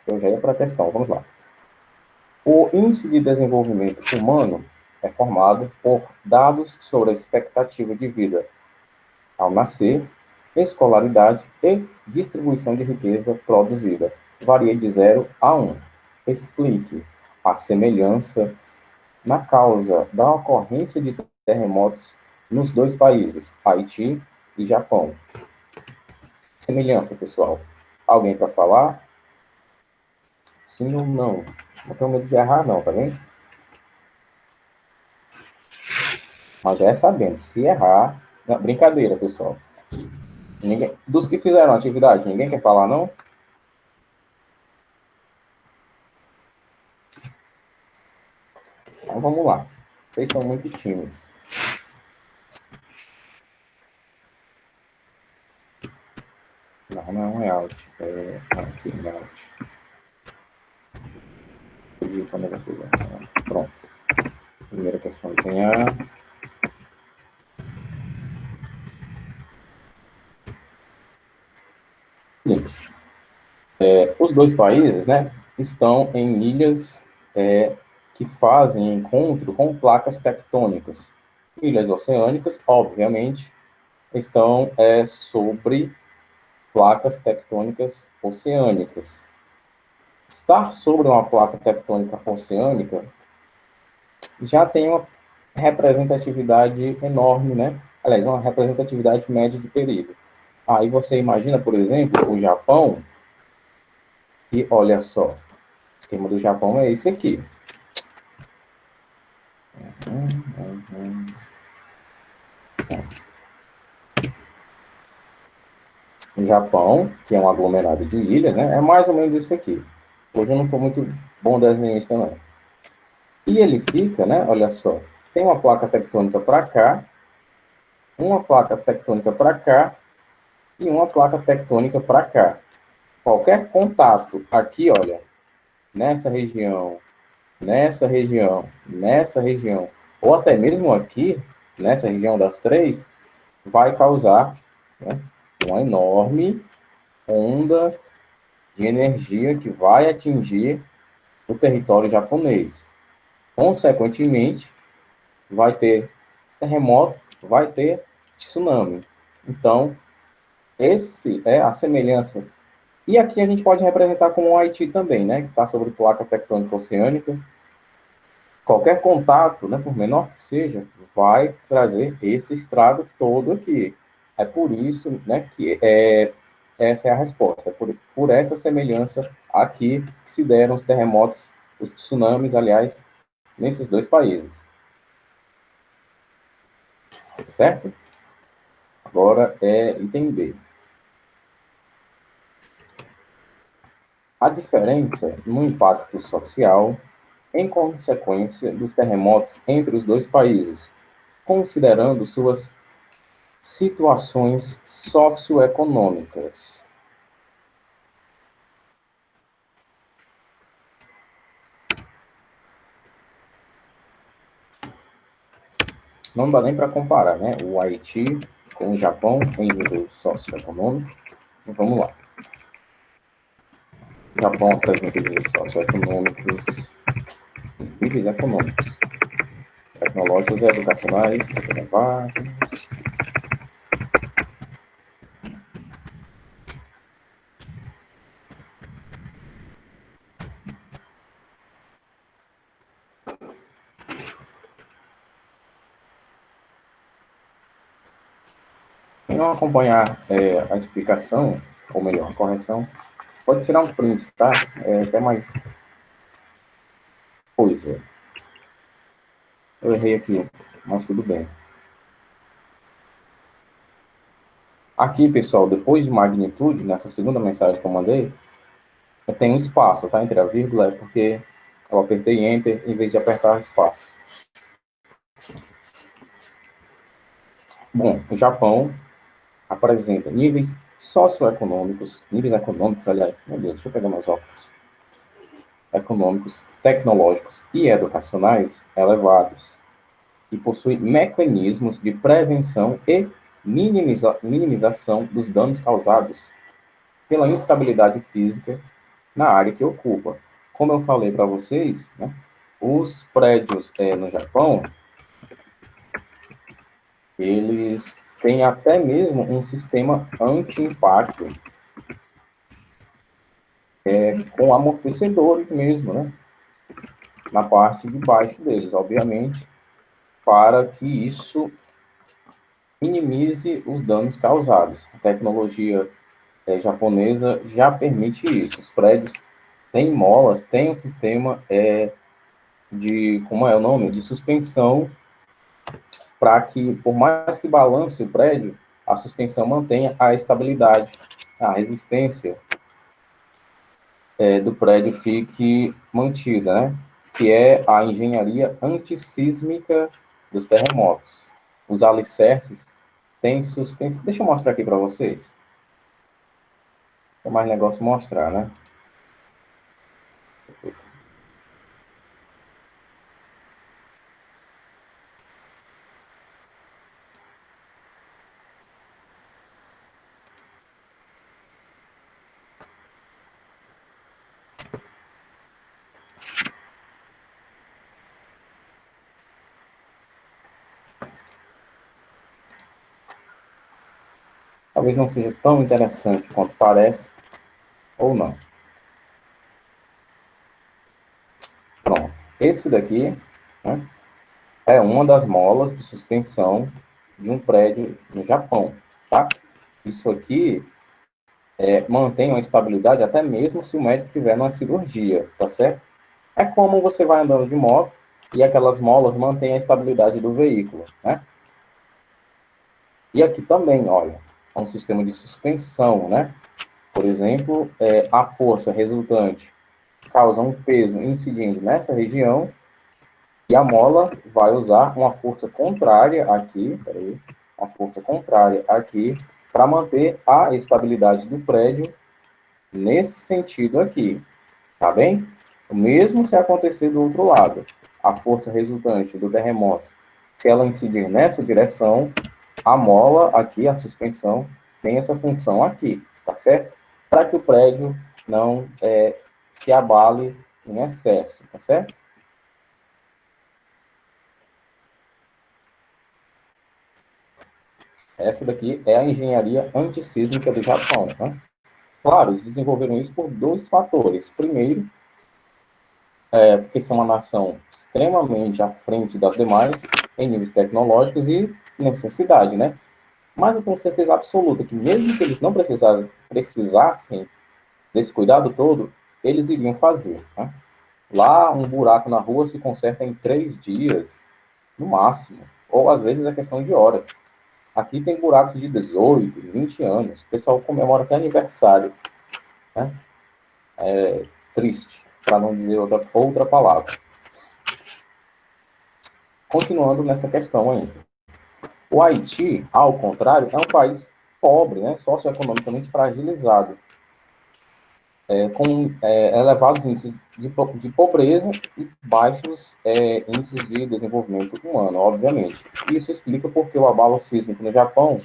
Eu já ia para a questão, vamos lá. O Índice de Desenvolvimento Humano é formado por dados sobre a expectativa de vida ao nascer, escolaridade e distribuição de riqueza produzida. Varia de 0 a 1. Explique a semelhança na causa da ocorrência de terremotos nos dois países, Haiti e Japão. Semelhança, pessoal. Alguém para falar? Sim ou não? Não tenho medo de errar, não, tá vendo? Mas já é sabendo. Se errar... Não, brincadeira, pessoal. Dos que fizeram a atividade, ninguém quer falar, não? Então vamos lá. Vocês são muito tímidos. Não é um layout. Aqui, layout. Pronto. Primeira questão tem a... Os dois países, né, estão em ilhas que fazem encontro com placas tectônicas. Ilhas oceânicas, obviamente, estão sobre placas tectônicas oceânicas. Estar sobre uma placa tectônica oceânica já tem uma representatividade enorme, né? Aliás, uma representatividade média de perigo. Aí você imagina, por exemplo, o Japão, e olha só, o esquema do Japão é esse aqui. O Japão, que é um aglomerado de ilhas, né? É mais ou menos isso aqui. Hoje eu não estou muito bom desenhista, não. E ele fica, né? Olha só, tem uma placa tectônica para cá, uma placa tectônica para cá e uma placa tectônica para cá. Qualquer contato aqui, olha, nessa região, ou até mesmo aqui, nessa região das três, vai causar, né, uma enorme onda de energia que vai atingir o território japonês. Consequentemente, vai ter terremoto, vai ter tsunami. Então, esse é a semelhança. E aqui a gente pode representar como o Haiti também, né? Que está sobre placa tectônica oceânica. Qualquer contato, né, por menor que seja, vai trazer esse estrago todo aqui. É por isso, né, que essa é a resposta. Por essa semelhança aqui que se deram os terremotos, os tsunamis, aliás, nesses dois países. Certo? Agora é item B. A diferença no impacto social em consequência dos terremotos entre os dois países, considerando suas situações socioeconômicas. Não dá nem para comparar, né? O Haiti com o Japão em nível socioeconômico. Vamos lá. O Japão apresenta níveis socioeconômicos, níveis econômicos, tecnológicos e educacionais, quem não acompanhar a explicação, ou melhor, a correção, pode tirar um print, tá? É até mais coisa. Eu errei aqui, mas tudo bem. Aqui, pessoal, depois de magnitude, nessa segunda mensagem que eu mandei, tem um espaço, tá? Entre a vírgula, é porque eu apertei Enter em vez de apertar espaço. Bom, o Japão apresenta níveis socioeconômicos, níveis econômicos, aliás, meu Deus, deixa eu pegar meus óculos, econômicos, tecnológicos e educacionais elevados, e possui mecanismos de prevenção e minimização dos danos causados pela instabilidade física, na área que ocupa. Como eu falei para vocês, né, os prédios no Japão, eles têm até mesmo um sistema anti-impacto, com amortecedores mesmo, né, na parte de baixo deles, obviamente, para que isso minimize os danos causados. A tecnologia japonesa já permite isso. Os prédios têm molas, têm um sistema de, como é o nome? De suspensão, para que, por mais que balance o prédio, a suspensão mantenha a estabilidade, a resistência do prédio fique mantida, né? Que é a engenharia antissísmica dos terremotos. Os alicerces têm suspensão. Deixa eu mostrar aqui para vocês. É mais negócio mostrar, né? Talvez não seja tão interessante quanto parece, ou não. Pronto. Esse daqui, né, é uma das molas de suspensão de um prédio no Japão, tá? Isso aqui mantém uma estabilidade até mesmo se o médico tiver numa cirurgia, tá certo? É como você vai andando de moto e aquelas molas mantêm a estabilidade do veículo, né? E aqui também, olha, é um sistema de suspensão, né? Por exemplo, a força resultante causa um peso incidindo nessa região e a mola vai usar uma força contrária aqui, peraí, uma força contrária aqui, para manter a estabilidade do prédio nesse sentido aqui, tá bem? Mesmo se acontecer do outro lado, a força resultante do terremoto, se ela incidir nessa direção, a mola aqui, a suspensão, tem essa função aqui, tá certo? Para que o prédio não se abale em excesso, tá certo? Essa daqui é a engenharia antissísmica do Japão, né? Claro, eles desenvolveram isso por dois fatores. Primeiro, porque são uma nação extremamente à frente das demais em níveis tecnológicos e necessidade, né? Mas eu tenho certeza absoluta que mesmo que eles não precisassem desse cuidado todo, eles iriam fazer, né? Lá, um buraco na rua se conserta em 3 dias, no máximo. Ou, às vezes, é questão de horas. Aqui tem buracos de 18, 20 anos. O pessoal comemora até aniversário, né? Triste, para não dizer outra palavra. Continuando nessa questão ainda. O Haiti, ao contrário, é um país pobre, né? Socioeconomicamente fragilizado, com elevados índices de pobreza e baixos índices de desenvolvimento humano, obviamente. Isso explica porque o abalo sísmico no Japão,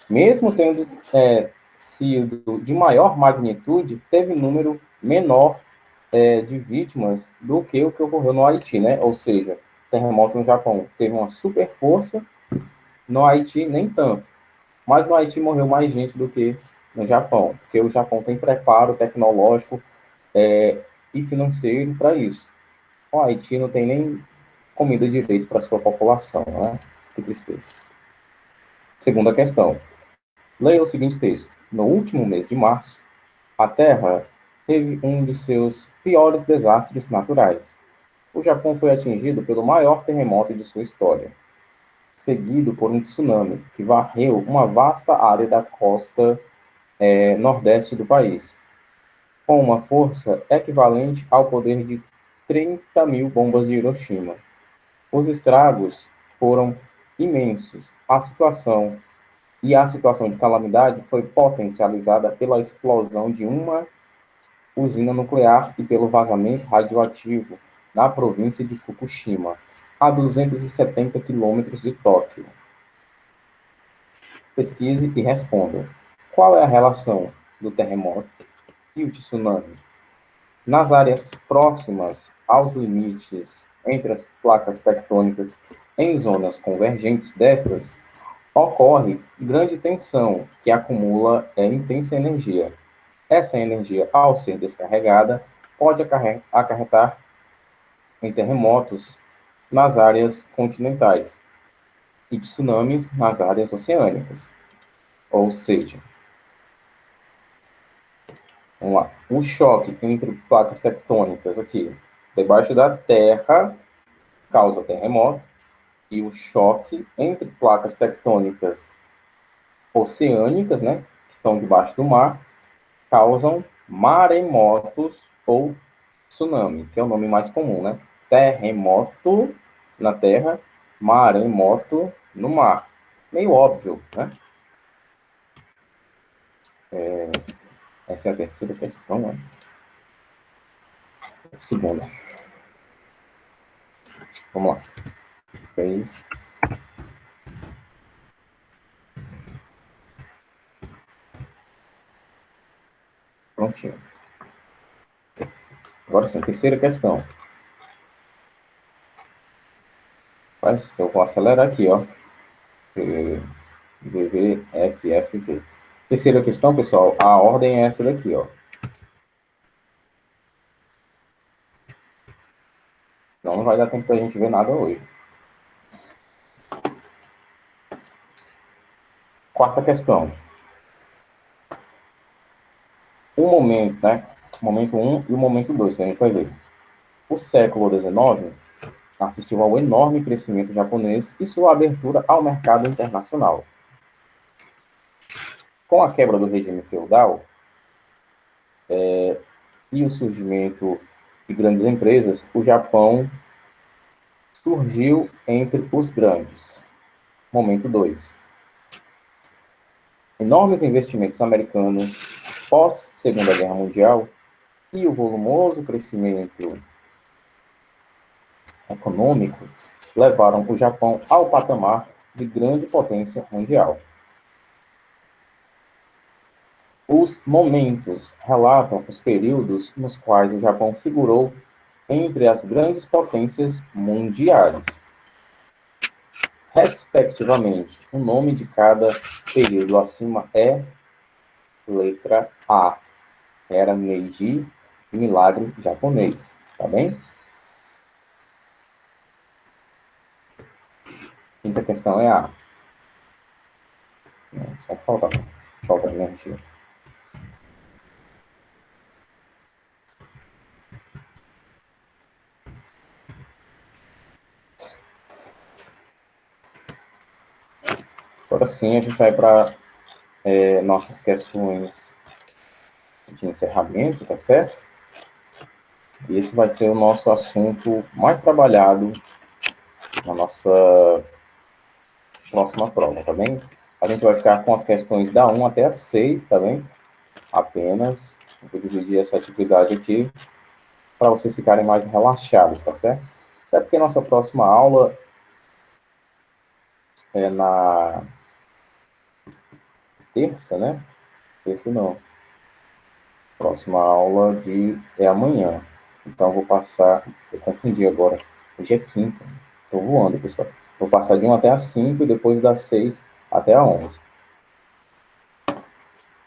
mesmo tendo sido de maior magnitude, teve número menor de vítimas do que o que ocorreu no Haiti, né? Ou seja, o terremoto no Japão teve uma super força, no Haiti nem tanto. Mas no Haiti morreu mais gente do que no Japão, porque o Japão tem preparo tecnológico e financeiro para isso. O Haiti não tem nem comida direito para a sua população, né? Que tristeza. Segunda questão. Leia o seguinte texto. No último mês de março, a Terra teve um de seus piores desastres naturais. O Japão foi atingido pelo maior terremoto de sua história, seguido por um tsunami que varreu uma vasta área da costa nordeste do país, com uma força equivalente ao poder de 30 mil bombas de Hiroshima. Os estragos foram imensos. A situação de calamidade foi potencializada pela explosão de uma usina nuclear e pelo vazamento radioativo na província de Fukushima, a 270 quilômetros de Tóquio. Pesquise e responda. Qual é a relação do terremoto e o tsunami? Nas áreas próximas aos limites entre as placas tectônicas em zonas convergentes destas, ocorre grande tensão que acumula intensa energia. Essa energia, ao ser descarregada, pode acarretar em terremotos nas áreas continentais e tsunamis nas áreas oceânicas. Ou seja, vamos lá, o choque entre placas tectônicas aqui, debaixo da Terra, causa terremoto, e o choque entre placas tectônicas oceânicas, né, que estão debaixo do mar, causam maremotos ou tsunami, que é o nome mais comum, né? Terremoto na terra, maremoto no mar. Meio óbvio, né? Essa é a terceira questão, né? Segunda. Vamos lá. 3. Prontinho. Agora sim, terceira questão. Mas eu vou acelerar aqui, ó. V, V, F, F, V. Terceira questão, pessoal, a ordem é essa daqui, ó. Então não vai dar tempo para a gente ver nada hoje. Quarta questão. O momento, né? O momento 1 e o momento 2, que a gente vai ver. O século XIX assistiu ao enorme crescimento japonês e sua abertura ao mercado internacional. Com a quebra do regime feudal e o surgimento de grandes empresas, o Japão surgiu entre os grandes. Momento 2. Enormes investimentos americanos pós-Segunda Guerra Mundial e o volumoso crescimento econômico levaram o Japão ao patamar de grande potência mundial. Os momentos relatam os períodos nos quais o Japão figurou entre as grandes potências mundiais. Respectivamente, o nome de cada período acima é letra A. Era Meiji, milagre japonês. Tá bem? Quinta questão é A. Só falta energia. Agora sim, a gente vai para nossas questões de encerramento, tá certo? E esse vai ser o nosso assunto mais trabalhado na nossa próxima prova, tá bem? A gente vai ficar com as questões da 1 até a 6, tá bem? Apenas. Eu vou dividir essa atividade aqui para vocês ficarem mais relaxados, tá certo? Até porque nossa próxima aula é na terça, né? Terça não. Próxima aula é amanhã. Então, eu vou passar... Eu confundi agora. Hoje é quinta. Estou voando, pessoal. Vou passar de 1 até a 5 e depois das 6 até a 11.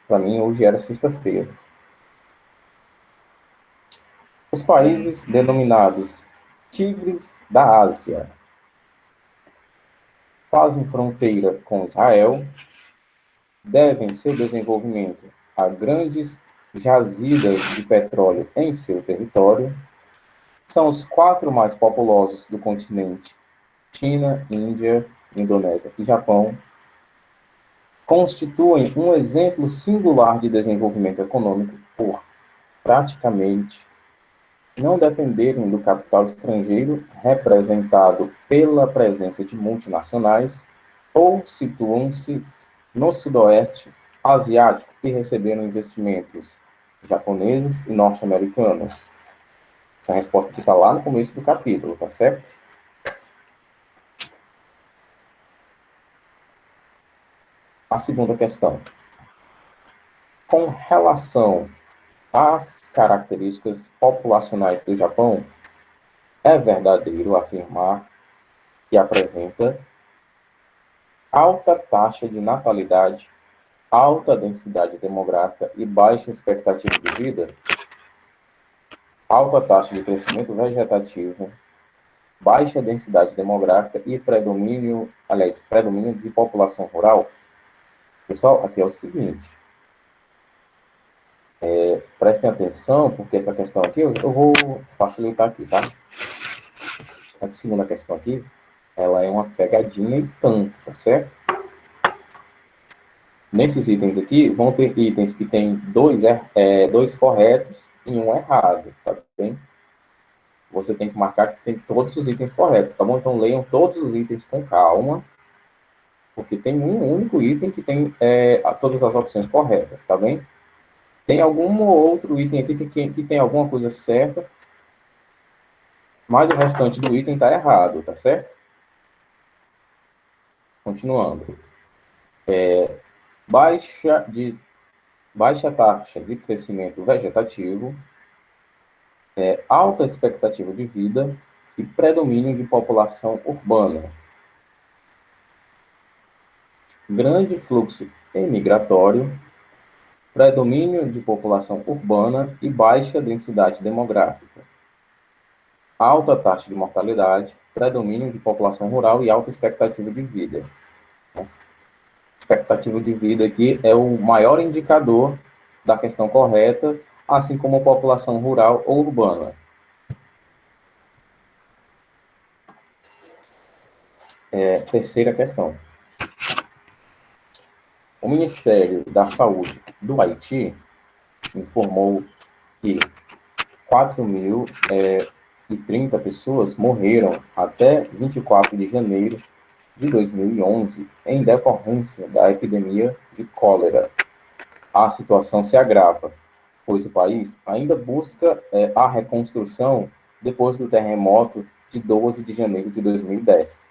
Para mim, hoje era sexta-feira. Os países denominados Tigres da Ásia fazem fronteira com Israel, devem seu desenvolvimento a grandes jazidas de petróleo em seu território, são os 4 mais populosos do continente: China, Índia, Indonésia e Japão, constituem um exemplo singular de desenvolvimento econômico por praticamente não dependerem do capital estrangeiro representado pela presença de multinacionais ou situam-se no sudoeste asiático e receberam investimentos japoneses e norte-americanos. Essa resposta aqui está lá no começo do capítulo, tá certo? A segunda questão. Com relação as características populacionais do Japão, é verdadeiro afirmar que apresenta alta taxa de natalidade, alta densidade demográfica e baixa expectativa de vida, alta taxa de crescimento vegetativo, baixa densidade demográfica e predomínio de população rural. Pessoal, aqui é o seguinte, prestem atenção, porque essa questão aqui, eu vou facilitar aqui, tá? A segunda questão aqui, ela é uma pegadinha e tanto, tá certo? Nesses itens aqui, vão ter itens que tem dois corretos e um errado, tá bem? Você tem que marcar que tem todos os itens corretos, tá bom? Então, leiam todos os itens com calma, porque tem um único item que tem todas as opções corretas, tá bem? Tem algum outro item aqui que tem alguma coisa certa, mas o restante do item está errado, tá certo? Continuando. Baixa taxa de crescimento vegetativo, alta expectativa de vida e predomínio de população urbana. Grande fluxo emigratório, predomínio de população urbana e baixa densidade demográfica. Alta taxa de mortalidade, predomínio de população rural e alta expectativa de vida. Expectativa de vida aqui é o maior indicador da questão correta, assim como a população rural ou urbana. Terceira questão. O Ministério da Saúde do Haiti informou que 4.030 pessoas morreram até 24 de janeiro de 2011 em decorrência da epidemia de cólera. A situação se agrava, pois o país ainda busca a reconstrução depois do terremoto de 12 de janeiro de 2010,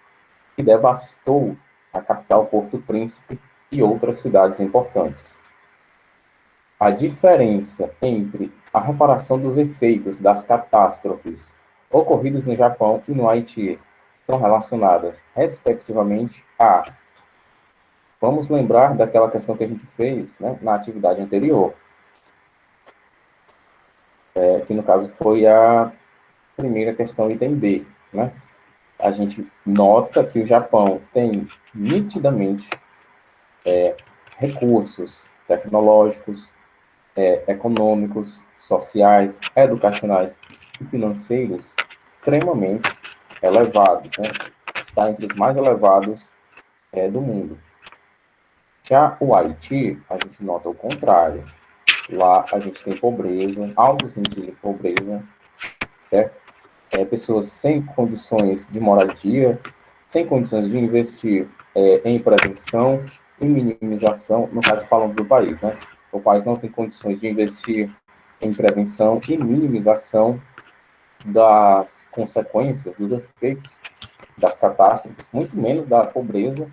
que devastou a capital Porto Príncipe e outras cidades importantes. A diferença entre a reparação dos efeitos das catástrofes ocorridas no Japão e no Haiti estão relacionadas, respectivamente, a... Vamos lembrar daquela questão que a gente fez, né, na atividade anterior, que no caso foi a primeira questão, item B, né? A gente nota que o Japão tem nitidamente recursos tecnológicos, econômicos, sociais, educacionais e financeiros extremamente elevados, né? Está entre os mais elevados do mundo. Já o Haiti, a gente nota o contrário. Lá a gente tem pobreza, altos índices de pobreza, certo? Pessoas sem condições de moradia, sem condições de investir em prevenção e minimização, no caso falando do país, né? O país não tem condições de investir em prevenção e minimização das consequências, dos efeitos das catástrofes, muito menos da pobreza,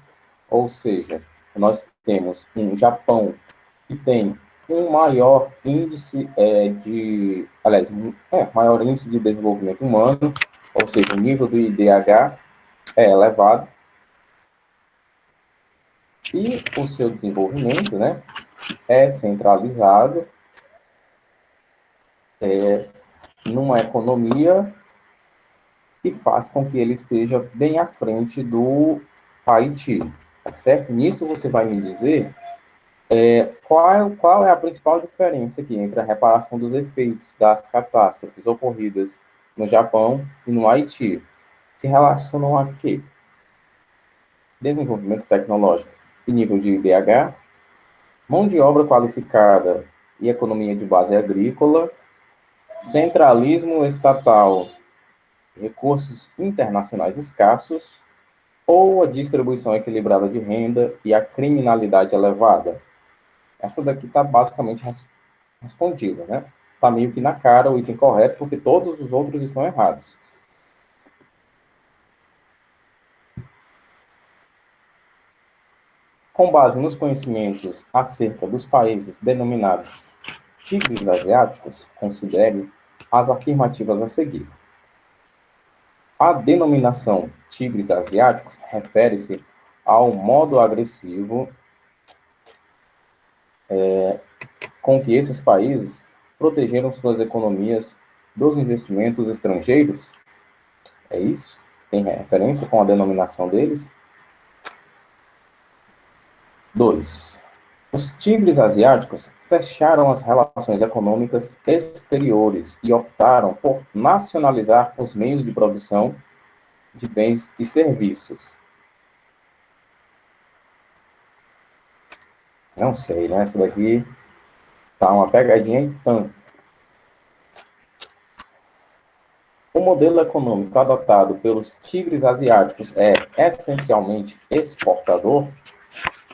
ou seja, nós temos um Japão que tem um maior índice maior índice de desenvolvimento humano, ou seja, o nível do IDH é elevado, e o seu desenvolvimento, né, é centralizado numa economia que faz com que ele esteja bem à frente do Haiti, tá certo? Nisso você vai me dizer qual é a principal diferença aqui entre a reparação dos efeitos das catástrofes ocorridas no Japão e no Haiti. Se relacionam a quê? Desenvolvimento tecnológico e nível de IDH, mão de obra qualificada e economia de base agrícola, centralismo estatal, recursos internacionais escassos, ou a distribuição equilibrada de renda e a criminalidade elevada. Essa daqui está basicamente respondida, né? Está meio que na cara o item correto, porque todos os outros estão errados. Com base nos conhecimentos acerca dos países denominados tigres asiáticos, considere as afirmativas a seguir. A denominação tigres asiáticos refere-se ao modo agressivo com que esses países protegeram suas economias dos investimentos estrangeiros. É isso? Tem referência com a denominação deles? 2. Os tigres asiáticos fecharam as relações econômicas exteriores e optaram por nacionalizar os meios de produção de bens e serviços. Não sei, né? Essa daqui tá uma pegadinha e tanto. O modelo econômico adotado pelos tigres asiáticos é essencialmente exportador,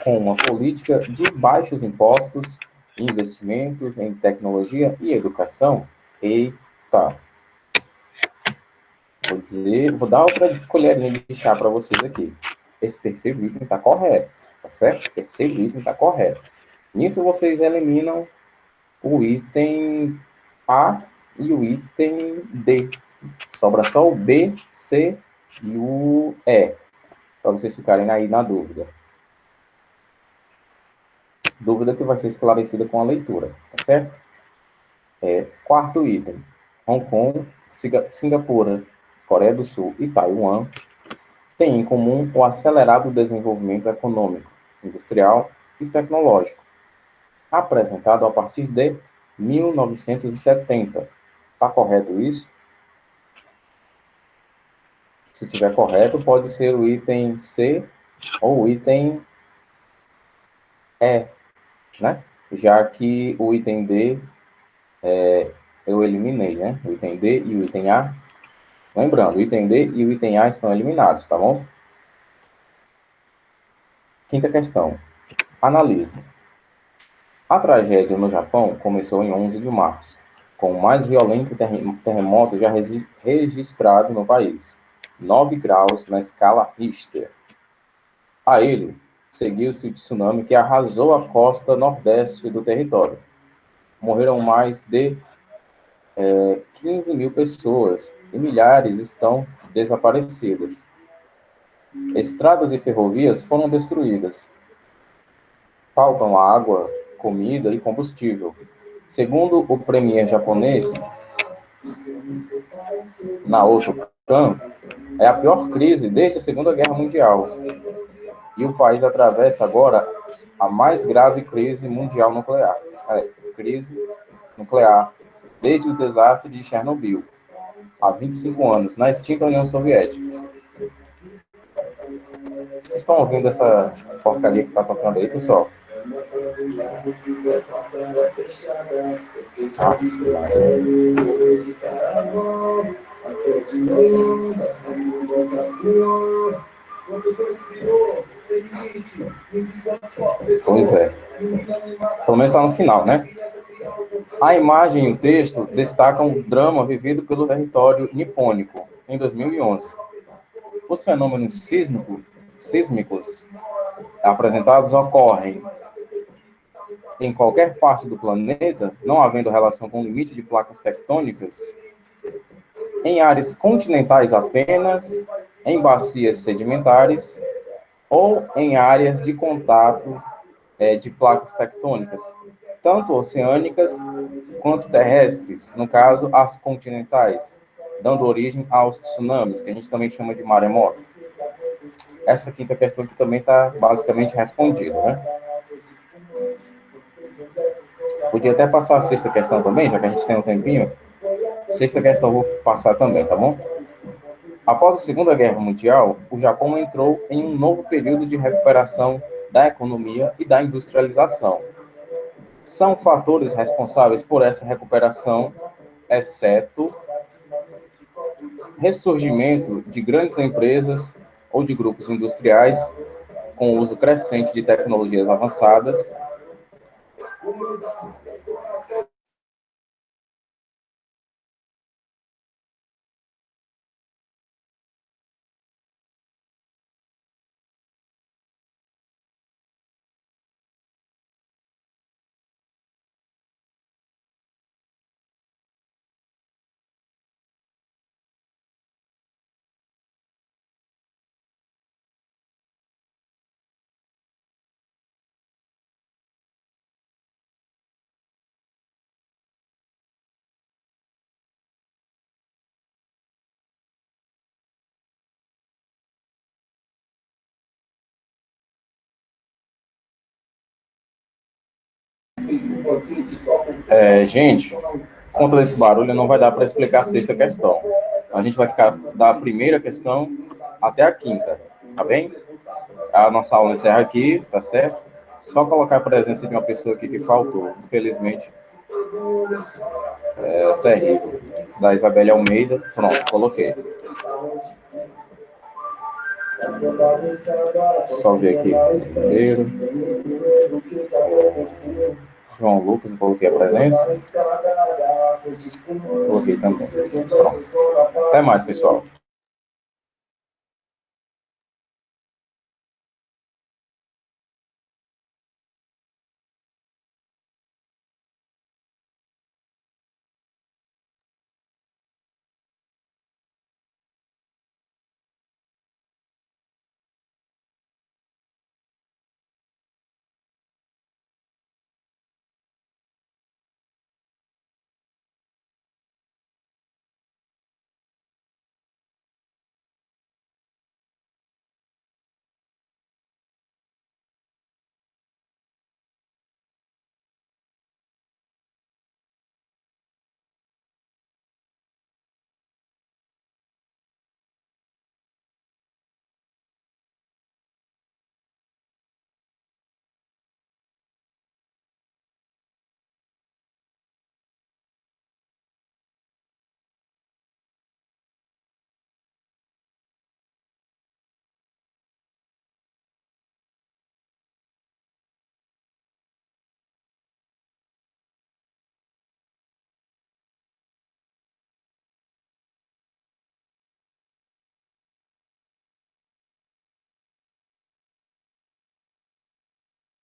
com uma política de baixos impostos, investimentos em tecnologia e educação. Eita! Vou dar outra colherinha de chá para vocês aqui. Esse terceiro item está correto, tá certo? O terceiro item está correto. Nisso vocês eliminam o item A e o item D. Sobra só o B, C e o E, para vocês ficarem aí na dúvida. Dúvida que vai ser esclarecida com a leitura, tá certo? Quarto item. Hong Kong, Singapura, Coreia do Sul e Taiwan têm em comum o acelerado desenvolvimento econômico, industrial e tecnológico, apresentado a partir de 1970. Está correto isso? Se tiver correto, pode ser o item C ou o item E, né? Já que o item D eu eliminei, né? O item D e o item A. Lembrando, o item D e o item A estão eliminados, tá bom? Quinta questão. Analise. A tragédia no Japão começou em 11 de março, com o mais violento terremoto já registrado no país, 9 graus na escala Richter. A ele seguiu-se o tsunami que arrasou a costa nordeste do território. Morreram mais de 15 mil pessoas e milhares estão desaparecidas. Estradas e ferrovias foram destruídas. Faltam água, comida e combustível. Segundo o premier japonês, Naoto Kan, é a pior crise desde a Segunda Guerra Mundial. E o país atravessa agora a mais grave crise mundial nuclear. Crise nuclear desde o desastre de Chernobyl, há 25 anos, na extinta União Soviética. Vocês estão ouvindo essa porcaria que está tocando aí, pessoal? Pois é. Pelo menos está no final, né? A imagem e o texto destacam o drama vivido pelo território nipônico em 2011. Os fenômenos sísmicos apresentados ocorrem em qualquer parte do planeta, não havendo relação com o limite de placas tectônicas, em áreas continentais apenas, em bacias sedimentares ou em áreas de contato de placas tectônicas, tanto oceânicas quanto terrestres, no caso, as continentais, dando origem aos tsunamis, que a gente também chama de maremoto. Essa quinta questão que também está basicamente respondida, né? Podia até passar a sexta questão também, já que a gente tem um tempinho. Sexta questão eu vou passar também, tá bom? Após a Segunda Guerra Mundial, o Japão entrou em um novo período de recuperação da economia e da industrialização. São fatores responsáveis por essa recuperação, exceto ressurgimento de grandes empresas ou de grupos industriais com o uso crescente de tecnologias avançadas, Gente, contra esse barulho não vai dar para explicar a sexta questão. A gente vai ficar da primeira questão até a quinta, tá bem? A nossa aula encerra aqui, tá certo? Só colocar a presença de uma pessoa aqui que faltou. Infelizmente, é terrível. Da Isabelle Almeida. Pronto, coloquei. Só ver aqui. Primeiro. João Lucas, eu coloquei a presença. Coloquei também. Pronto. Até mais, pessoal.